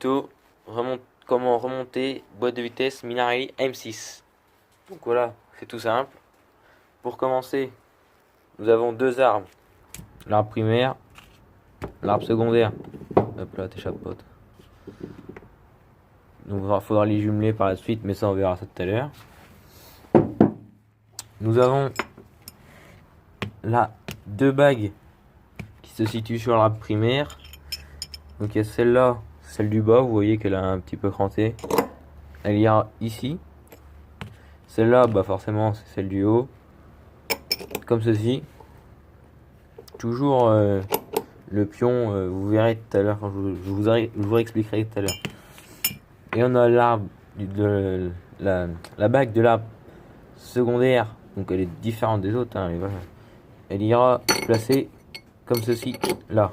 tuto comment remonter boîte de vitesse Minarelli M6. Donc voilà, c'est tout simple. Pour commencer, nous avons deux arbres. L'arbre primaire, l'arbre secondaire. Hop là, t'échappes pote. Donc il faudra les jumeler par la suite, mais ça on verra ça tout à l'heure. Nous avons là deux bagues qui se situent sur l'arbre primaire. Donc il y a celle-là, celle du bas, vous voyez qu'elle a un petit peu cranté. Elle ira ici. Celle-là, bah forcément, c'est celle du haut. Comme ceci. Toujours le pion, vous verrez tout à l'heure quand je vous expliquerai tout à l'heure. Et on a l'arbre de la bague de l'arbre secondaire. Donc elle est différente des autres. Hein, voilà. Elle ira se placer comme ceci, là.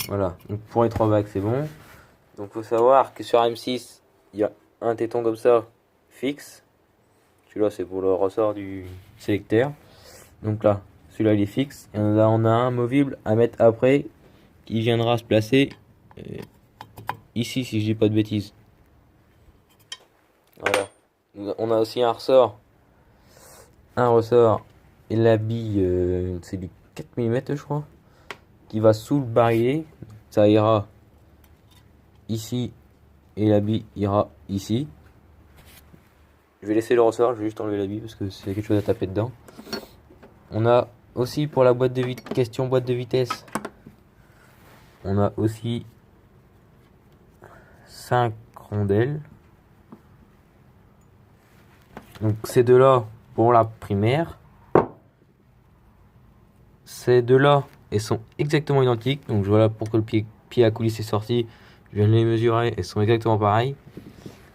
Voilà, donc pour les trois bagues c'est bon. Donc faut savoir que sur M6 il y a un téton comme ça fixe. Celui-là c'est pour le ressort du sélecteur. Donc là, celui-là il est fixe. Et là on a un movible à mettre après qui viendra se placer ici si je dis pas de bêtises. Voilà. On a aussi un ressort. Un ressort et la bille c'est du 4 mm je crois. Qui va sous le barillet. Ça ira ici et la bille ira ici. Je vais laisser le ressort, je vais juste enlever la bille parce que c'est quelque chose à taper dedans. On a aussi pour la boîte de question boîte de vitesse. On a aussi 5 rondelles. Donc ces deux là pour la primaire. Ces deux là elles sont exactement identiques. Donc voilà pourquoi le pied à coulisse est sorti. Je viens de les mesurer, elles sont exactement pareilles.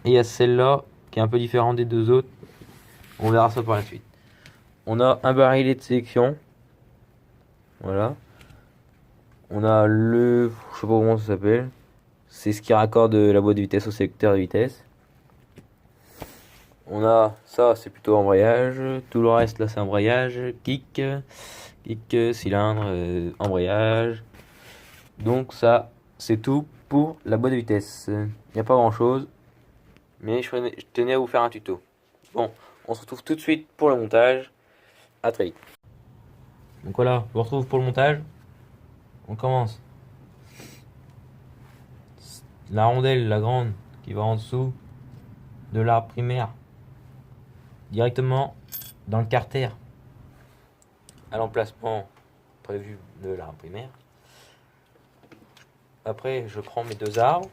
Et il y a celle-là qui est un peu différente des deux autres. On verra ça par la suite. On a un barillet de sélection. Voilà. On a le... je sais pas comment ça s'appelle. C'est ce qui raccorde la boîte de vitesse au sélecteur de vitesse. On a ça, c'est plutôt embrayage. Tout le reste là c'est embrayage. Kick, cylindre, embrayage. Donc ça, c'est tout pour la boîte de vitesse. Il n'y a pas grand chose. Mais je tenais à vous faire un tuto. Bon, on se retrouve tout de suite pour le montage. À très vite. Donc voilà, je vous retrouve pour le montage. On commence. La rondelle, la grande, qui va en dessous de l'arbre primaire. Directement dans le carter. À l'emplacement prévu de l'arbre primaire. Après, je prends mes deux arbres.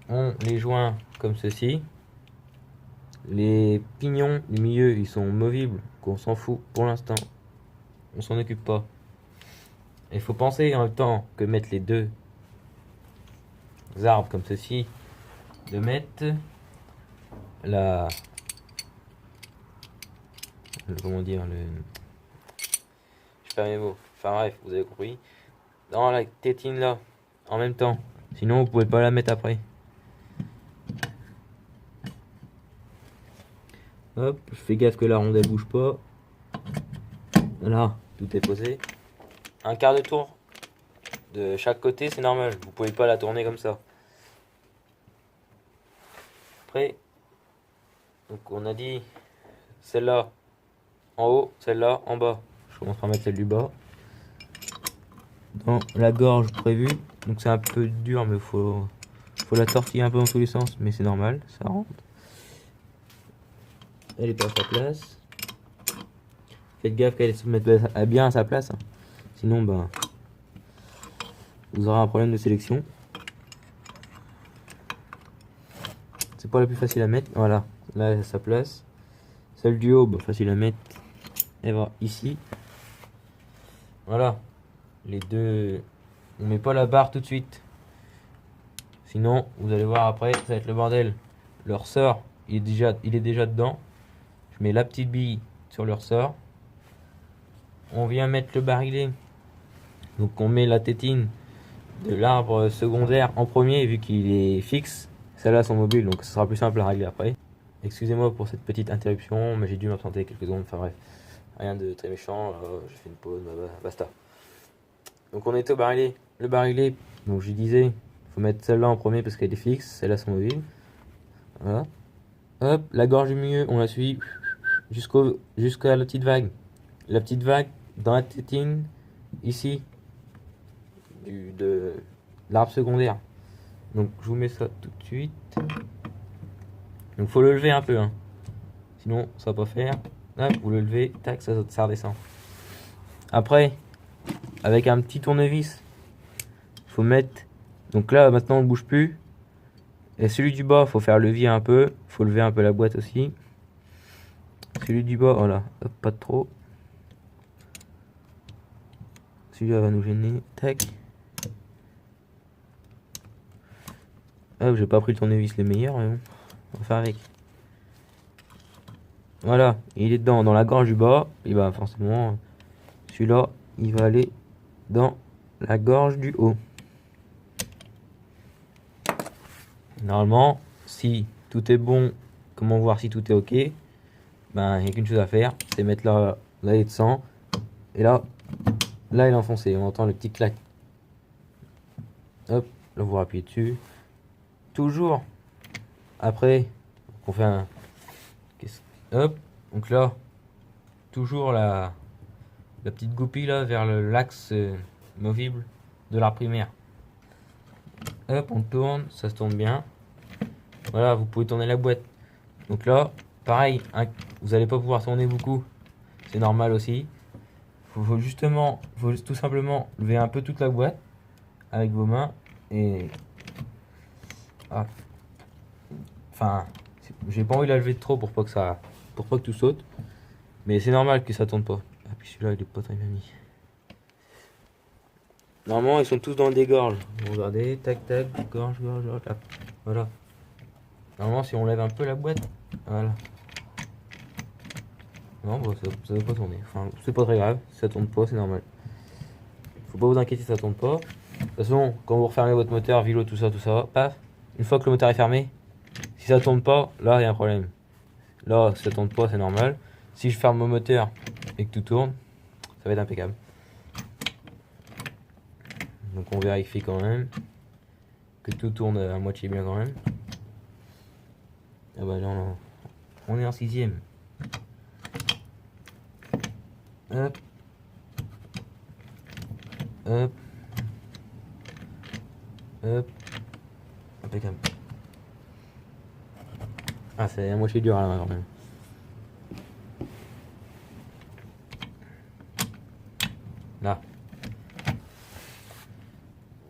On les joint comme ceci. Les pignons du milieu ils sont movibles, qu'on s'en fout pour l'instant. On s'en occupe pas. Il faut penser en même temps que mettre les deux arbres comme ceci, de mettre comment dire, je perds mes mots. Enfin bref, vous avez compris. Dans la tétine là, en même temps. Sinon vous pouvez pas la mettre après. Hop, je fais gaffe que la rondelle bouge pas. Voilà, tout est posé. Un quart de tour de chaque côté, c'est normal. Vous pouvez pas la tourner comme ça. Après, donc on a dit celle-là en haut, celle-là en bas. Je commence par mettre celle du bas. Dans la gorge prévue. Donc c'est un peu dur, mais faut la tortiller un peu dans tous les sens. Mais c'est normal, ça rentre. Elle est pas à sa place. Faites gaffe qu'elle se mette bien à sa place. Sinon, ben, vous aurez un problème de sélection. C'est pas la plus facile à mettre. Voilà, là elle a sa place. Celle du haut, ben, facile à mettre. Elle va ici. Voilà. Les deux. On met pas la barre tout de suite. Sinon, vous allez voir après, ça va être le bordel. Le ressort, il est déjà dedans. Je mets la petite bille sur le ressort. On vient mettre le barillet. Donc on met la tétine de l'arbre secondaire en premier vu qu'il est fixe. Celles-là sont mobiles donc ce sera plus simple à régler après. Excusez-moi pour cette petite interruption mais j'ai dû m'absenter quelques secondes. Enfin bref, rien de très méchant. J'ai fait une pause, basta. Donc on est au barillet. Le barillet Donc je disais, faut mettre celle-là en premier parce qu'elle est fixe, celle-là sont mobiles. Voilà. Hop, la gorge du milieu, on la suit jusqu'à la petite vague. La petite vague dans la tétine, ici, de l'arbre secondaire. Donc je vous mets ça tout de suite. Donc faut le lever un peu, hein. Sinon ça va pas faire. Hop, vous le levez, tac, ça redescend. Après, avec un petit tournevis, faut mettre. Donc là maintenant on ne bouge plus. Et celui du bas, faut faire levier un peu. Faut lever un peu la boîte aussi. Celui du bas, voilà, hop, pas de trop. Celui-là va nous gêner. Tac. Hop, j'ai pas pris le tournevis les meilleurs, mais bon, on va faire avec. Voilà, il est dedans, dans la gorge du bas. Et bah forcément, celui-là, il va aller dans la gorge du haut. Normalement, si tout est bon, comment voir si tout est ok? Ben, il n'y a qu'une chose à faire, c'est mettre là de sang. Et là il est enfoncé, on entend le petit clac. Hop, là vous appuyez dessus. Toujours après, on fait un. Hop, donc là, toujours la petite goupille là vers l'axe movible de l'arbre primaire. Hop, on tourne, ça se tourne bien. Voilà, vous pouvez tourner la boîte. Donc là, pareil, hein, vous n'allez pas pouvoir tourner beaucoup. C'est normal aussi. Faut tout simplement lever un peu toute la boîte avec vos mains et. Ah. Enfin, j'ai pas envie de la lever de trop pour pas que tout saute. Mais c'est normal que ça tourne pas. Ah, puis celui-là, il est pas très bien mis. Normalement, ils sont tous dans des gorges. Vous regardez, tac, tac, gorge, tac. Voilà. Normalement, si on lève un peu la boîte, voilà. Non, bah, ça va pas tourner. Enfin, c'est pas très grave. Si ça tourne pas, c'est normal. Faut pas vous inquiéter, ça tourne pas. De toute façon, quand vous refermez votre moteur, vélo, tout ça, paf. Une fois que le moteur est fermé, si ça tourne pas, là, il y a un problème. Là, si ça tourne pas, c'est normal. Si je ferme mon moteur et que tout tourne, ça va être impeccable. Donc on vérifie quand même que tout tourne à moitié bien quand même. Ah bah là, on est en 6ème. Hop. Hop. Hop. Impeccable. Ah, c'est à moitié dur là quand même. Là.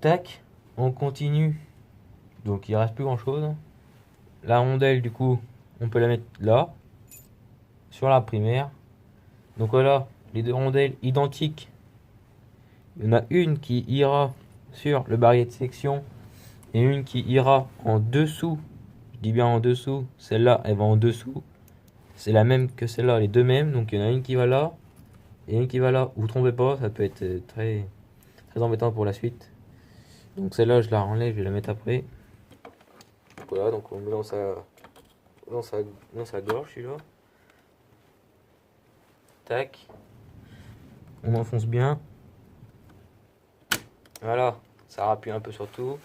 Tac. On continue. Donc il reste plus grand chose. La rondelle du coup, on peut la mettre là. Sur la primaire. Donc voilà, les deux rondelles identiques. Il y en a une qui ira sur le barillet de sélection et une qui ira en dessous. Je dis bien en dessous. Celle-là, elle va en dessous. C'est la même que celle-là, les deux mêmes. Donc il y en a une qui va là et une qui va là. Vous ne trompez pas, ça peut être très, très embêtant pour la suite. Donc celle-là, je la renlève, je vais la mettre après. Voilà, donc on met dans sa gorge, celui-là. Tac. On enfonce bien. Voilà, ça rappuie un peu sur tout.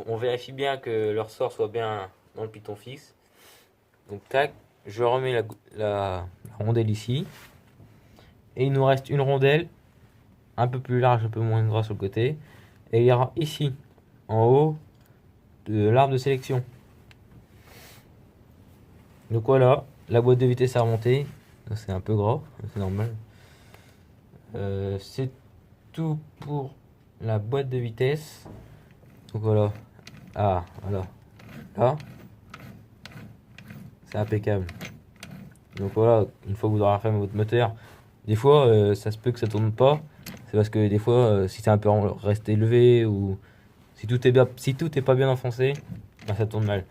On vérifie bien que le ressort soit bien dans le piton fixe. Donc tac, je remets la rondelle ici. Et il nous reste une rondelle un peu plus large, un peu moins gras sur le côté. Et il y aura ici, en haut de l'arbre de sélection. Donc voilà, la boîte de vitesse à remonter. C'est un peu gras, c'est normal. C'est tout pour la boîte de vitesse. Donc voilà. Ah, voilà. Là, c'est impeccable. Donc voilà, une fois que vous aurez refermé votre moteur, des fois ça se peut que ça tourne pas. C'est parce que des fois, si c'est un peu resté levé ou si tout est pas bien enfoncé, ben ça tourne mal.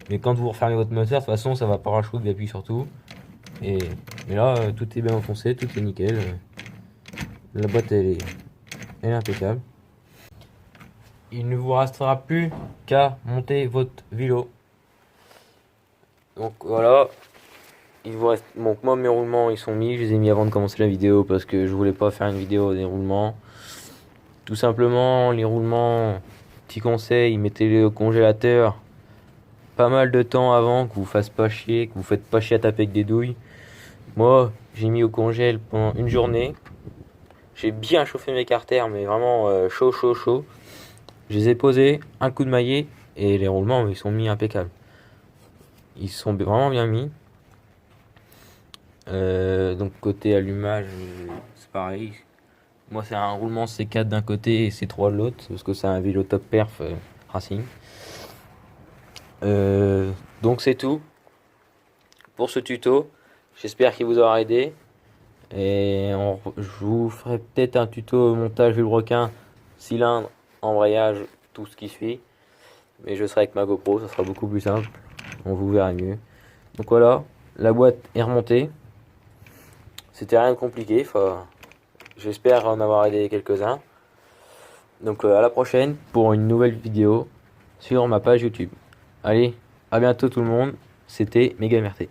Mais quand vous refermez votre moteur, de toute façon, ça va parachute d'appuyer sur tout. Mais là, tout est bien enfoncé, tout est nickel. La boîte, elle est impeccable. Il ne vous restera plus qu'à monter votre vélo. Donc voilà. Il vous reste. Donc moi, mes roulements, ils sont mis. Je les ai mis avant de commencer la vidéo parce que je voulais pas faire une vidéo des roulements. Tout simplement, les roulements, petit conseil, mettez-les au congélateur pas mal de temps avant, que vous fasse pas chier, que vous faites pas chier à taper avec des douilles. Moi, j'ai mis au congèle pendant une journée. J'ai bien chauffé mes carters, mais vraiment chaud, chaud, chaud. Je les ai posés, un coup de maillet, et les roulements, ils sont mis impeccables. Ils sont vraiment bien mis. Donc côté allumage, c'est pareil. Moi, c'est un roulement C4 d'un côté et C3 de l'autre, parce que c'est un vélo top perf Racing. Donc c'est tout pour ce tuto. J'espère qu'il vous aura aidé. Et je vous ferai peut-être un tuto montage vilebrequin, cylindre, embrayage, tout ce qui suit. Mais je serai avec ma GoPro, ça sera beaucoup plus simple. On vous verra mieux. Donc voilà, la boîte est remontée. C'était rien de compliqué. J'espère en avoir aidé quelques-uns. Donc à la prochaine pour une nouvelle vidéo sur ma page YouTube. Allez, à bientôt tout le monde. C'était MegaMRT.